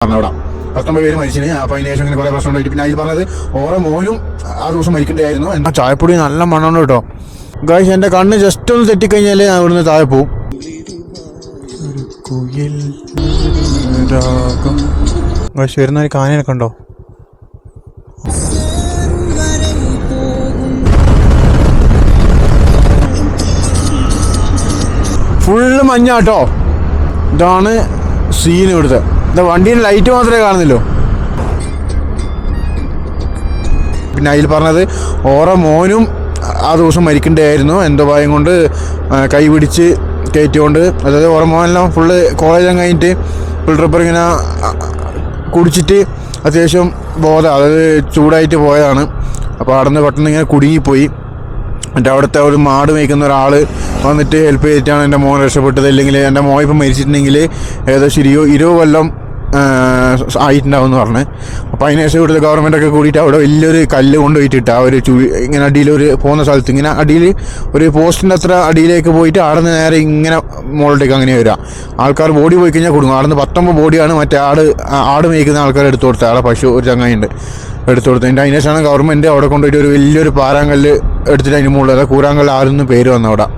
പറഞ്ഞവിടെ 19 പേര് മരിച്ചിന്. അപ്പൊ അതിന് ശേഷം ഇങ്ങനെ കുറെ പ്രശ്നം ഉണ്ടായിട്ട് പിന്നെ അതിൽ പറഞ്ഞത് ഓരോ മോനും ആ ദിവസം മരിക്കേണ്ടായിരുന്നു. ആ ചായപ്പൊടി നല്ല മണമുണ്ട് കേട്ടോ ഗായ്സ്. എന്റെ കണ്ണ് ജസ്റ്റ് ഒന്ന് തെറ്റിക്കഴിഞ്ഞാല് ഞാൻ ഇവിടുന്ന് താഴെ പോവും. ഗായ്സ് വരുന്ന ഒരു കാനയൊക്കെ ഉണ്ടോ? ഫുള്ള് മഞ്ഞാട്ടോ. ഇതാണ് സീൻ ഇവിടുത്തെ. എന്താ വണ്ടീൻ്റെ ലൈറ്റ് മാത്രമേ കാണുന്നില്ലോ. പിന്നെ അതിൽ പറഞ്ഞത് ഓരോ മോനും ആ ദിവസം മരിക്കേണ്ടതായിരുന്നു. എന്തോ ഭയം കൊണ്ട് കൈ പിടിച്ച് കയറ്റിക്കൊണ്ട്, അതായത് ഓരോ മോനെല്ലാം ഫുള്ള് കോളേജെല്ലാം കഴിഞ്ഞിട്ട് ഫുൾ ട്രിപ്പർ ഇങ്ങനെ കുടിച്ചിട്ട് അത്യാവശ്യം ബോധം, അതായത് ചൂടായിട്ട് പോയതാണ്. അപ്പോൾ അവിടെ നിന്ന് പെട്ടെന്ന് ഇങ്ങനെ കുടുങ്ങിപ്പോയി. എന്നിട്ട് അവിടുത്തെ ഒരു മാട് മേയ്ക്കുന്ന ഒരാൾ വന്നിട്ട് ഹെൽപ്പ് ചെയ്തിട്ടാണ് എൻ്റെ മോൻ രക്ഷപ്പെട്ടത്. അല്ലെങ്കിൽ എൻ്റെ മോൻ ഇപ്പം മരിച്ചിട്ടുണ്ടെങ്കിൽ ഏകദേശം 20 കൊല്ലം ആയിട്ടുണ്ടാവും എന്ന് പറഞ്ഞ്. അപ്പോൾ അതിന് ശേഷം ഇവിടുത്തെ ഗവൺമെൻറ്റൊക്കെ കൂടിയിട്ട് അവിടെ വലിയൊരു കല്ല് കൊണ്ടുപോയിട്ടിട്ട് ആ ഒരു ഇങ്ങനെ അടിയിൽ ഒരു പോകുന്ന സ്ഥലത്ത് ഇങ്ങനെ അടിയിൽ ഒരു പോസ്റ്റിൻ്റെ അത്ര അടിയിലേക്ക് പോയിട്ട് അവിടെ നിന്ന് നേരെ ഇങ്ങനെ മുകളിലേക്ക് അങ്ങനെ വരിക. ആൾക്കാർ ബോഡി പോയി കഴിഞ്ഞാൽ കൊടുക്കും. അവിടെ നിന്ന് 19 ബോഡിയാണ് മറ്റേ ആട് മേയ്ക്കുന്ന ആൾക്കാർ എടുത്തു കൊടുത്തത്. ആടെ പശു ഒരു ചങ്ങായിണ്ട് എടുത്തു കൊടുത്തത്. അതിന് ശേഷമാണ് ഗവൺമെൻറ് അവിടെ കൊണ്ടുപോയിട്ട് ഒരു വലിയൊരു പാറാങ്കല്ല് എടുത്തിട്ട് അതിന് മുകളിൽ, അതായത് കൂരാങ്കല്ല് ആരെന്ന് പേര് വന്നു അവിടെ.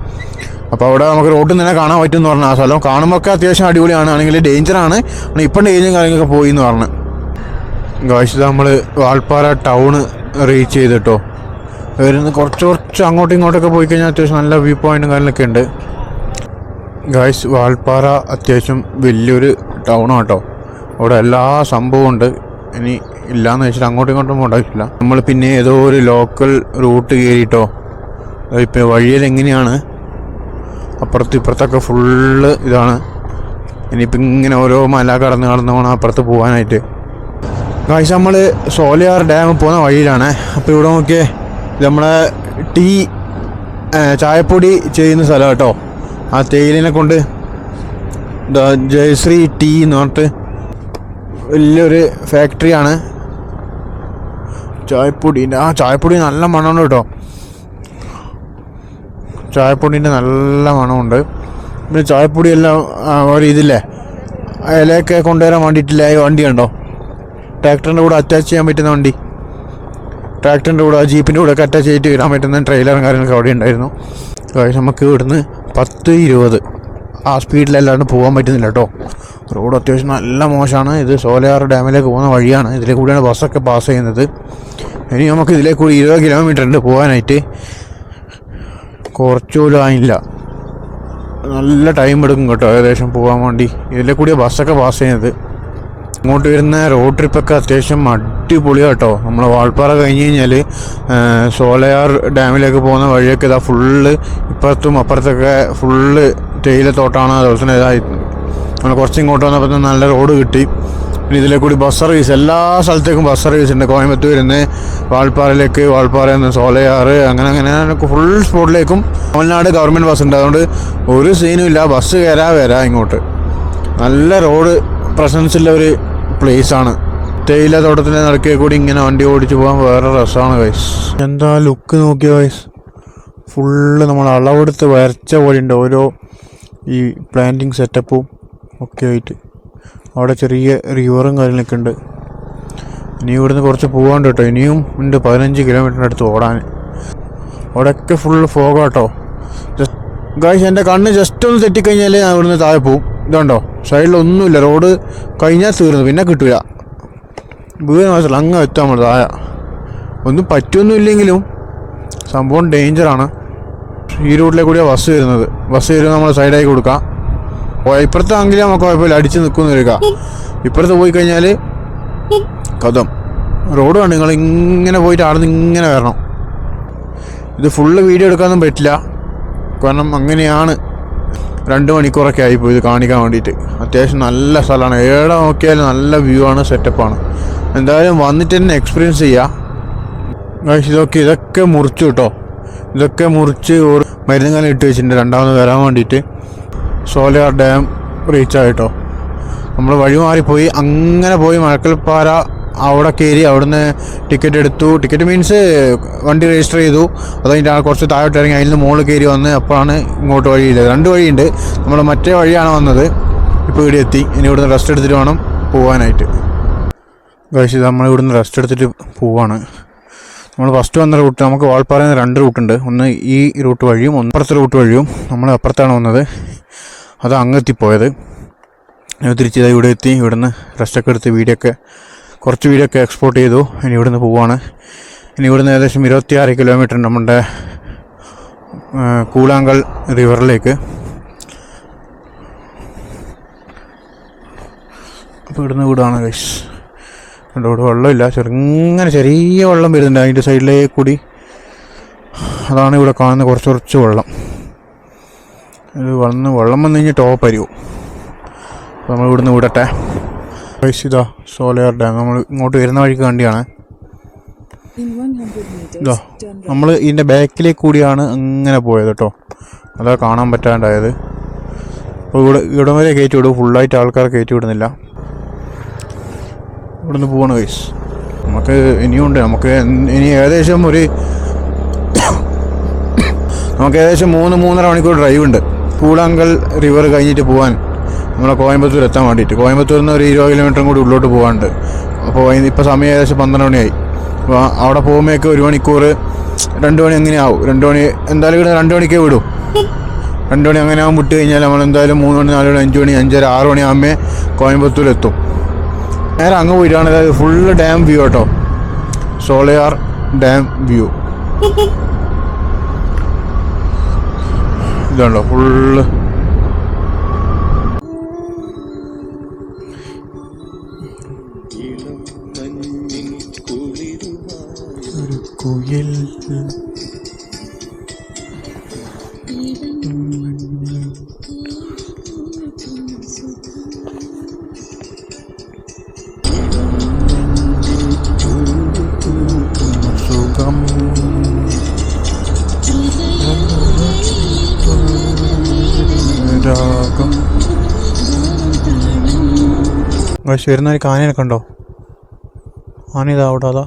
അപ്പോൾ അവിടെ നമുക്ക് റോഡിൽ നിന്ന് തന്നെ കാണാൻ പറ്റും എന്ന് പറഞ്ഞാൽ ആ സ്ഥലം കാണുമ്പോഴൊക്കെ അത്യാവശ്യം അടിപൊളിയാണ്. ആണെങ്കിൽ ഡേഞ്ചറാണ്. ഇപ്പം ഡേഞ്ചറും കാര്യങ്ങളൊക്കെ പോയി എന്ന് പറഞ്ഞ്. ഗായ്സ് നമ്മൾ വാൾപ്പാറ ടൗണ് റീച്ച് ചെയ്തിട്ടോ. വരുന്ന കുറച്ച് അങ്ങോട്ടും ഇങ്ങോട്ടൊക്കെ പോയി കഴിഞ്ഞാൽ അത്യാവശ്യം നല്ല വ്യൂ പോയിൻറ്റും കാര്യങ്ങളൊക്കെ ഉണ്ട്. ഗായ്സ് വാൾപ്പാറ അത്യാവശ്യം വലിയൊരു ടൗണാണ് കേട്ടോ. അവിടെ എല്ലാ സംഭവവും ഉണ്ട്. ഇനി ഇല്ലയെന്ന് വെച്ചാൽ അങ്ങോട്ടും ഇങ്ങോട്ടും പോകണ്ടായിട്ടില്ല. നമ്മൾ പിന്നെ ഏതോ ഒരു ലോക്കൽ റൂട്ട് കയറിയിട്ടോ. ഇപ്പോൾ വഴിയിൽ എങ്ങനെയാണ് അപ്പുറത്ത് ഇപ്പുറത്തൊക്കെ ഫുള്ള് ഇതാണ്. ഇനിയിപ്പോൾ ഇങ്ങനെ ഓരോ മല കടന്ന് വേണം അപ്പുറത്ത് പോകാനായിട്ട്. ഗായ്സ് നമ്മൾ സോളിയാർ ഡാം പോകുന്ന വഴിയിലാണ്. അപ്പോൾ ഇവിടെ നോക്കിയേ, നമ്മളെ ചായപ്പൊടി ചെയ്യുന്ന സ്ഥലം കേട്ടോ. ആ തേയിലിനെ കൊണ്ട് ജയശ്രീ ടീ എന്ന് പറഞ്ഞിട്ട് വലിയൊരു ഫാക്ടറിയാണ് ചായപ്പൊടീൻ്റെ. ആ ചായപ്പൊടി നല്ല മണമുണ്ട് കേട്ടോ. ചായപ്പൊടീൻ്റെ നല്ല മണമുണ്ട്. പിന്നെ ചായപ്പൊടിയെല്ലാം ഒരു ഇതില്ലേ ഇലയൊക്കെ കൊണ്ടുവരാൻ വേണ്ടിയിട്ടില്ല വണ്ടി കണ്ടോ. ട്രാക്ടറിൻ്റെ കൂടെ അറ്റാച്ച് ചെയ്യാൻ പറ്റുന്ന വണ്ടി, ട്രാക്ടറിൻ്റെ കൂടെ ജീപ്പിൻ്റെ കൂടെ ഒക്കെ അറ്റാച്ച് ചെയ്തിട്ട് ഇടാൻ പറ്റുന്ന ട്രെയിലറും കാര്യങ്ങളൊക്കെ അവിടെ ഉണ്ടായിരുന്നു. നമുക്ക് ഇവിടുന്ന് 10-20 ആ സ്പീഡിലല്ലാണ്ട് പോകാൻ പറ്റുന്നില്ല കേട്ടോ. റോഡ് അത്യാവശ്യം നല്ല മോശമാണ്. ഇത് സോളിയാർ ഡാമിലേക്ക് പോകുന്ന വഴിയാണ്. ഇതിലെ കൂടിയാണ് ബസ്സൊക്കെ പാസ് ചെയ്യുന്നത്. ഇനി നമുക്ക് ഇതിലെ കൂടി 20 കിലോമീറ്റർ ഉണ്ട് പോകാനായിട്ട്. കുറച്ചുപോലും ആയില്ല, നല്ല ടൈം എടുക്കും കേട്ടോ ഏകദേശം പോകാൻ വേണ്ടി. ഇതിലെ കൂടിയ ബസ്സൊക്കെ പാസ് ചെയ്യുന്നത്. ഇങ്ങോട്ട് വരുന്ന റോഡ് ട്രിപ്പൊക്കെ അത്യാവശ്യം അടിപൊളിയാണ് കേട്ടോ. നമ്മൾ വാൾപ്പാറ കഴിഞ്ഞ് കഴിഞ്ഞാൽ സോളയാർ ഡാമിലേക്ക് പോകുന്ന വഴിയൊക്കെ ഇതാ ഫുള്ള് ഇപ്പുറത്തും അപ്പുറത്തൊക്കെ ഫുള്ള് തേയിലത്തോട്ടാണ്. അതുപോലെ തന്നെ ഇതായി നമ്മൾ കുറച്ച് ഇങ്ങോട്ട് വന്നപ്പോൾ നല്ല റോഡ് കിട്ടി. പിന്നെ ഇതിലെ കൂടി ബസ് സർവീസ് എല്ലാ സ്ഥലത്തേക്കും ബസ് സർവീസ് ഉണ്ട്. കോയമ്പത്തൂർ നിന്ന് വാൾപ്പാറയിലേക്ക്, വാൾപ്പാറയിൽ നിന്ന് സോളയാർ, അങ്ങനെ ഫുൾ സ്പോട്ടിലേക്കും തമിഴ്നാട് ഗവൺമെൻറ് ബസ് ഉണ്ട്. അതുകൊണ്ട് ഒരു സീനും ഇല്ല. ബസ് വരാ ഇങ്ങോട്ട്. നല്ല റോഡ് പ്രസൻസ് ഉള്ള ഒരു പ്ലേസാണ്. തേയില തോട്ടത്തിൻ്റെ നടക്കിയ കൂടി ഇങ്ങനെ വണ്ടി ഓടിച്ച് പോകാൻ വേറെ രസമാണ് ഗൈസ്. എന്താ ലുക്ക് നോക്കിയ ഗൈസ്, ഫുള്ള് നമ്മൾ അളവെടുത്ത് വരച്ച പോലെ ഉണ്ട് ഓരോ ഈ പ്ലാന്റിങ് സെറ്റപ്പും ഒക്കെ ആയിട്ട്. അവിടെ ചെറിയ റിവറും കാര്യങ്ങളൊക്കെ ഉണ്ട്. ഇനി ഇവിടുന്ന് കുറച്ച് പോകാണ്ട് കേട്ടോ. ഇനിയും ഉണ്ട് 15 കിലോമീറ്ററിൻ്റെ അടുത്ത് ഓടാൻ. അവിടെയൊക്കെ ഫുള്ള് ഫോഗാട്ടോ ഗായ്സ്. എൻ്റെ കണ്ണ് ജസ്റ്റ് ഒന്ന് തെറ്റിക്കഴിഞ്ഞാൽ ഞാൻ ഇവിടുന്ന് താഴെ പോവും. ഇതുണ്ടോ സൈഡിലൊന്നുമില്ല, റോഡ് കഴിഞ്ഞാൽ തീർന്നു, പിന്നെ കിട്ടില്ല. വീട് മനസ്സില അങ്ങ് എത്താൻ നമ്മൾ താഴെ. ഒന്നും പറ്റൊന്നുമില്ലെങ്കിലും സംഭവം ഡേഞ്ചറാണ്. ഈ റൂട്ടിലെ കൂടിയാണ് ബസ് വരുന്നത്. ബസ് വരുമ്പോൾ നമ്മൾ സൈഡായി കൊടുക്കാം. ഇപ്പുറത്തെ ആണെങ്കിലും നമുക്ക് കുഴപ്പമില്ല, അടിച്ച് നിൽക്കുമെന്ന് വരിക. ഇപ്പുറത്ത് പോയി കഴിഞ്ഞാൽ കഥം റോഡ് കണ്ട് നിങ്ങൾ ഇങ്ങനെ പോയിട്ട് അവിടെ നിന്ന് ഇങ്ങനെ വരണം. ഇത് ഫുള്ള് വീഡിയോ എടുക്കാനൊന്നും പറ്റില്ല, കാരണം അങ്ങനെയാണ്. 2 മണിക്കൂറൊക്കെ ആയിപ്പോയി ഇത് കാണിക്കാൻ വേണ്ടിയിട്ട്. അത്യാവശ്യം നല്ല സ്ഥലമാണ്. എവിടെ നോക്കിയാലും നല്ല വ്യൂ ആണ്, സെറ്റപ്പാണ്. എന്തായാലും വന്നിട്ട് തന്നെ എക്സ്പീരിയൻസ് ചെയ്യാം. ഇതൊക്കെ മുറിച്ചു കേട്ടോ. ഇതൊക്കെ മുറിച്ച് മരുന്നുകാലം ഇട്ട് വെച്ചിട്ടുണ്ട് രണ്ടാമത് വരാൻ വേണ്ടിയിട്ട്. സോളിയാർ ഡാം റീച്ചായിട്ടോ. നമ്മൾ വഴി മാറിപ്പോയി, അങ്ങനെ പോയി മഴക്കൽപ്പാറ അവിടെ കയറി. അവിടുന്ന് ടിക്കറ്റ് എടുത്തു. ടിക്കറ്റ് മീൻസ് വണ്ടി രജിസ്റ്റർ ചെയ്തു. അത് കഴിഞ്ഞിട്ട് കുറച്ച് താഴോട്ട് ഇറങ്ങി അതിൽ നിന്ന് മുകളിൽ കയറി വന്ന് അപ്പോഴാണ് ഇങ്ങോട്ട് വഴിയില്ല. 2 വഴിയുണ്ട്. നമ്മൾ മറ്റേ വഴിയാണ് വന്നത്. ഇപ്പോൾ ഇവിടെ എത്തി. ഇനി ഇവിടുന്ന് റെസ്റ്റ് എടുത്തിട്ട് വേണം പോകാനായിട്ട്. ഗൈസ് ഇത് നമ്മളിവിടുന്ന് റെസ്റ്റ് എടുത്തിട്ട് പോവാണ്. നമ്മൾ ഫസ്റ്റ് വന്ന റൂട്ട് നമുക്ക് വാൾപ്പാറയിൽ നിന്ന് 2 റൂട്ടുണ്ട്. ഒന്ന് ഈ റൂട്ട് വഴിയും ഒന്ന് അപ്പുറത്തെ റൂട്ട് വഴിയും. നമ്മൾ അപ്പുറത്താണ് വന്നത്, അത് അങ്ങെത്തിപ്പോയത്. തിരിച്ച് ഇവിടെ എത്തി. ഇവിടുന്ന് റെസ്റ്റൊക്കെ എടുത്ത് കുറച്ച് വീഡിയോ ഒക്കെ എക്സ്പോർട്ട് ചെയ്തു. ഇനി ഇവിടുന്ന് പോവാണ്. ഇനി ഇവിടുന്ന് ഏകദേശം 26 കിലോമീറ്റർ ഉണ്ട് നമ്മുടെ കൂളാങ്കൽ റിവറിലേക്ക്. അപ്പോൾ ഇവിടുന്ന് വീടാണ് ഗൈസ്. ഇവിടെ വെള്ളമില്ല, ചെറിയ വെള്ളം വരുന്നുണ്ട് അതിൻ്റെ സൈഡിലേക്ക് കൂടി. അതാണ് ഇവിടെ കാണുന്ന കുറച്ച് വെള്ളം. ഇത് വെള്ളം വന്നു കഴിഞ്ഞാൽ ടോപ്പ് അരിവും. അപ്പോൾ നമ്മൾ ഇവിടുന്ന് വിടട്ടെ ഗൈസ്. ഇതാ സോളയാർ ഡാം. നമ്മൾ ഇങ്ങോട്ട് വരുന്ന വഴിക്ക് കണ്ടിയാണ്. ഇതാ നമ്മൾ ഇതിൻ്റെ ബാക്കിലേക്ക് കൂടിയാണ് അങ്ങനെ പോയത് കേട്ടോ. അതാ കാണാൻ പറ്റാണ്ടായത്. അപ്പോൾ ഇവിടം വരെ കയറ്റി വിടും, ഫുള്ളായിട്ട് ആൾക്കാർ കയറ്റി വിടുന്നില്ല. ഇവിടുന്ന് പോവാണ് ഗൈസ്. നമുക്ക് ഇനിയുണ്ട്. നമുക്ക് ഇനി ഏകദേശം 3-3.5 മണിക്കൂർ ഡ്രൈവ് ഉണ്ട് കൂളാങ്കൽ റിവർ കഴിഞ്ഞിട്ട് പോകാൻ, നമ്മളെ കോയമ്പത്തൂർ എത്താൻ വേണ്ടിയിട്ട്. കോയമ്പത്തൂരിൽ നിന്ന് ഒരു 20 കിലോമീറ്ററും കൂടി ഉള്ളോട്ട് പോകാനുണ്ട്. അപ്പോൾ ഇപ്പോൾ സമയം ഏകദേശം 12 മണിയായി. അപ്പോൾ അവിടെ പോകുമ്പോഴേക്ക് 1 മണിക്കൂർ 2 മണി എങ്ങനെയാവും. 2 മണി എന്തായാലും ഇവിടെ 2 മണിക്കേ വിടും. 2 മണി അങ്ങനെ ആകുമ്പോൾ വിട്ട് കഴിഞ്ഞാൽ നമ്മൾ എന്തായാലും 3 മണി 4 മണി 5 മണി 5:30 6 മണിയാകുമ്പോൾ കോയമ്പത്തൂരെത്തും. നേരെ അങ്ങ് പോയിട്ടാണ്. അതായത് ഫുള്ള് ഡാം വ്യൂ കേട്ടോ, സോളയാർ ഡാം വ്യൂ. ഇതുണ്ടോ ഫുള്ള്. കുയിൽ സുഖം രാഗം. വരുന്ന ഒരു കാനയൊക്കെ കണ്ടോ? ആന ഇതാ അവിടെ. അതാ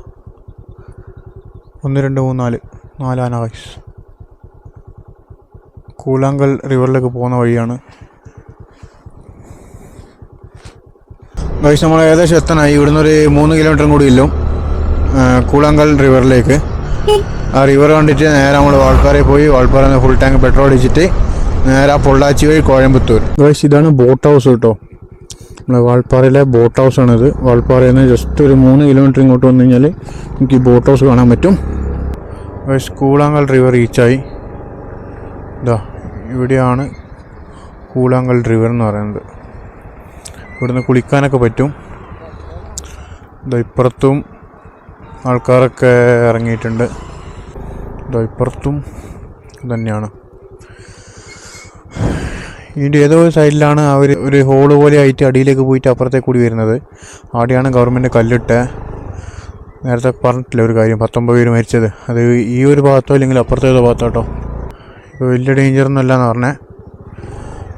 1 2 3 4 ആന ഗൈസ്. കൂളാങ്കൽ റിവറിലേക്ക് പോകുന്ന വഴിയാണ് ഗൈസ്. നമ്മൾ ഏകദേശം എത്താനായി. ഇവിടുന്ന് ഒരു 3 കിലോമീറ്ററും കൂടി ഇല്ലും കൂളാങ്കൽ റിവറിലേക്ക്. ആ റിവർ കണ്ടിട്ട് നേരെ നമ്മൾ വാൾപ്പാറയിൽ പോയി വാൾപ്പാറയിൽ നിന്ന് ഫുൾ ടാങ്ക് പെട്രോൾ അടിച്ചിട്ട് നേരെ പൊള്ളാച്ചി വഴി കോയമ്പത്തൂർ. ഗൈസ് ഇതാണ് ബോട്ട് ഹൗസ് കേട്ടോ. നമ്മളെ വാൾപ്പാറയിലെ ബോട്ട് ഹൗസാണിത്. വാൾപ്പാറയിൽ നിന്ന് ജസ്റ്റ് ഒരു 3 കിലോമീറ്റർ ഇങ്ങോട്ട് വന്നു കഴിഞ്ഞാൽ നമുക്ക് ഈ ബോട്ട് ഹൗസ് കാണാൻ പറ്റും. ഗൈസ് കൂളാങ്കൽ റിവർ റീച്ചായി. ഇതാ ഇവിടെയാണ് കൂളാങ്കൽ റിവർ എന്ന് പറയുന്നത്. ഇവിടുന്ന് കുളിക്കാനൊക്കെ പറ്റും. ഇതാ ഇപ്പുറത്തും ആൾക്കാരൊക്കെ ഇറങ്ങിയിട്ടുണ്ട്. ഇതാ ഇപ്പുറത്തും തന്നെയാണ്. ഇതിൻ്റെ ഏതോ സൈഡിലാണ് അവർ ഒരു ഹോള് പോലെ ആയിട്ട് അടിയിലേക്ക് പോയിട്ട് അപ്പുറത്തേക്ക് കൂടി വരുന്നത്. അവിടെയാണ് ഗവൺമെൻറ് കല്ലിട്ട്. നേരത്തെ പറഞ്ഞിട്ടില്ല ഒരു കാര്യം, 19 പേര് മരിച്ചത്. അത് ഈ ഒരു ഭാഗത്തോ അല്ലെങ്കിൽ അപ്പുറത്തേതോ ഭാഗത്തോ കേട്ടോ. ഇപ്പോൾ വലിയ ഡേഞ്ചറൊന്നും അല്ലാന്ന് പറഞ്ഞേ.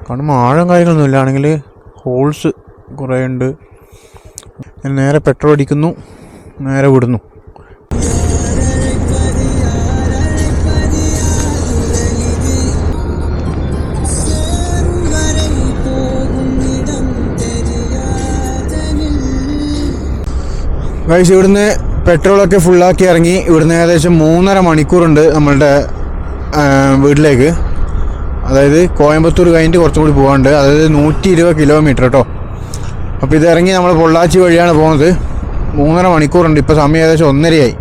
കാണുമ്പോൾ ആഴം കാര്യങ്ങളൊന്നുമില്ല, ആണെങ്കിൽ ഹോൾസ് കുറേ ഉണ്ട്. നേരെ പെട്രോൾ അടിക്കുന്നു, നേരെ വിടുന്നു. ഗൈസ് ഇവിടുന്ന് പെട്രോളൊക്കെ ഫുള്ളാക്കി ഇറങ്ങി. ഇവിടുന്ന് ഏകദേശം 3.5 മണിക്കൂറുണ്ട് നമ്മളുടെ വീട്ടിലേക്ക്. അതായത് കോയമ്പത്തൂർ കഴിഞ്ഞിട്ട് കുറച്ചും കൂടി പോകാനുണ്ട്. അതായത് 120 കിലോമീറ്റർ കേട്ടോ. അപ്പോൾ ഇതിറങ്ങി നമ്മൾ പൊള്ളാച്ചി വഴിയാണ് പോകുന്നത്. 3.5 മണിക്കൂറുണ്ട്. ഇപ്പോൾ സമയം ഏകദേശം 1:30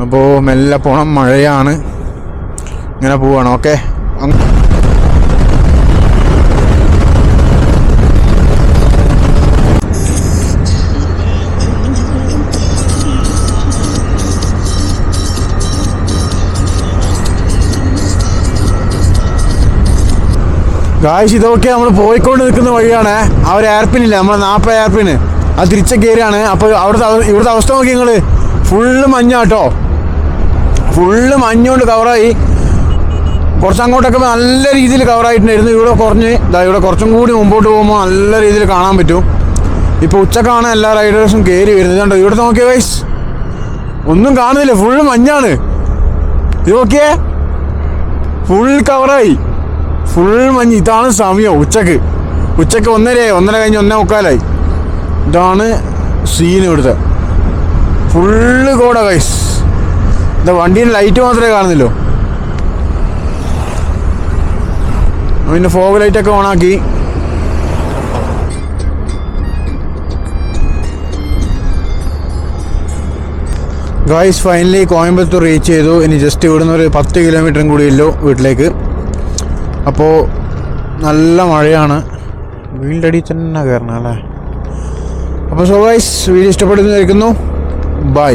അപ്പോൾ മെല്ലെ പോകണം. മഴയാണ്, ഇങ്ങനെ പോവാണ്. ഓക്കെ ഗായ്സ് ഇതൊക്കെ നമ്മൾ പോയിക്കൊണ്ട് നിൽക്കുന്ന വഴിയാണ്. ആ ഒരു എയർപിന്നില്ല, നമ്മൾ 40 എയർപിന് അത് തിരിച്ച കയറിയാണ്. അപ്പോൾ ഇവിടുത്തെ അവസ്ഥ നോക്കി നിങ്ങൾ. ഫുള്ള് മഞ്ഞാട്ടോ, ഫുള്ള് മഞ്ഞുകൊണ്ട് കവറായി. കുറച്ച് അങ്ങോട്ടൊക്കെ നല്ല രീതിയിൽ കവറായിട്ടുണ്ടായിരുന്നു. ഇവിടെ കുറച്ചും കൂടി മുമ്പോട്ട് പോകുമ്പോൾ നല്ല രീതിയിൽ കാണാൻ പറ്റും. ഇപ്പോൾ ഉച്ചക്കാണ് എല്ലാ റൈഡേഴ്സും കയറി വരുന്നത്. കണ്ടോ ഇവിടെ നോക്കിയേ ഗൈസ്, ഒന്നും കാണുന്നില്ല, ഫുള്ള് മഞ്ഞാണ്. ഇത് നോക്കിയേ, ഫുൾ കവറായി, ഫുൾ മഞ്ഞ്. ഇതാണ് സമയം. ഉച്ചക്ക് 1:30 കഴിഞ്ഞ് 1:45. ഇതാണ് സീൻ ഇവിടുത്തെ. ഫുള്ള് കോട ഗൈസ്. എന്താ വണ്ടീൻ്റെ ലൈറ്റ് മാത്രമേ കാണുന്നില്ലോ. പിന്നെ ഫോഗ് ലൈറ്റൊക്കെ ഓണാക്കി. ഗായ്സ് ഫൈനലി കോയമ്പത്തൂർ റീച്ച് ചെയ്തു. ഇനി ജസ്റ്റ് ഇവിടുന്ന് ഒരു 10 കിലോമീറ്ററും കൂടി ഇല്ലോ വീട്ടിലേക്ക്. അപ്പോൾ നല്ല മഴയാണ്. വീടിൻ്റെ അടിയിൽ തന്നെ കയറണം അല്ലേ. അപ്പോൾ സോ ഗായ്സ് വീഡിയോ ഇഷ്ടപ്പെടുന്നു വിചാരിക്കുന്നു. ബൈ.